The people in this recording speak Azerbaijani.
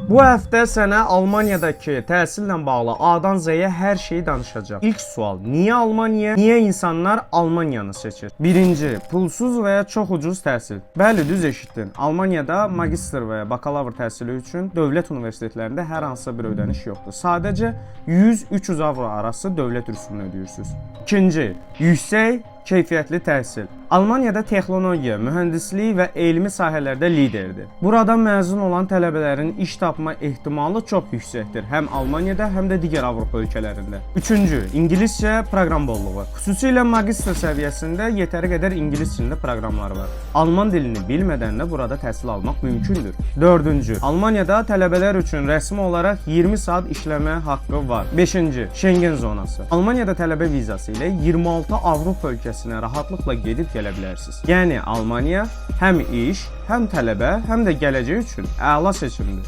Bu həftə sənə Almaniyadakı təhsillə bağlı A-dan Z-yə hər şeyi danışacağam. İlk sual: niyə Almaniya? Niyə insanlar Almaniyanı seçir? Birinci, pulsuz və ya çox ucuz təhsil. Bəli, düz eşitdin. Almaniyada magistr və ya bakalavr təhsili üçün dövlət universitetlərində hər hansısa bir ödəniş yoxdur. Sadəcə 100-300 avro arası dövlət rüsumunu ödəyirsiniz. İkinci, yüksək keyfiyyətli təhsil. Almaniyada texnologiya, mühəndislik və elmi sahələrdə liderdir. Burada məzun olan tələbələrin iş tapma ehtimalı çox yüksəkdir, həm Almaniyada, həm də digər Avropa ölkələrində. Üçüncü, ingiliscə proqram bolluğu. Xüsusilə magistr səviyyəsində yetəri qədər ingilis dilində proqramlar var. Alman dilini bilmədən də burada təhsil almaq mümkündür. Dördüncü, Almaniyada tələbələr üçün rəsmi olaraq 20 saat işləmə haqqı var. Beşinci, Schengen zonası. Almaniyada tələbə vizası ilə 26 Avropa ölkəsinə rahatlıqla gedib gələ bilərsiniz. Yəni Almaniya həm iş, həm tələbə, həm də gələcək üçün əla seçimdir.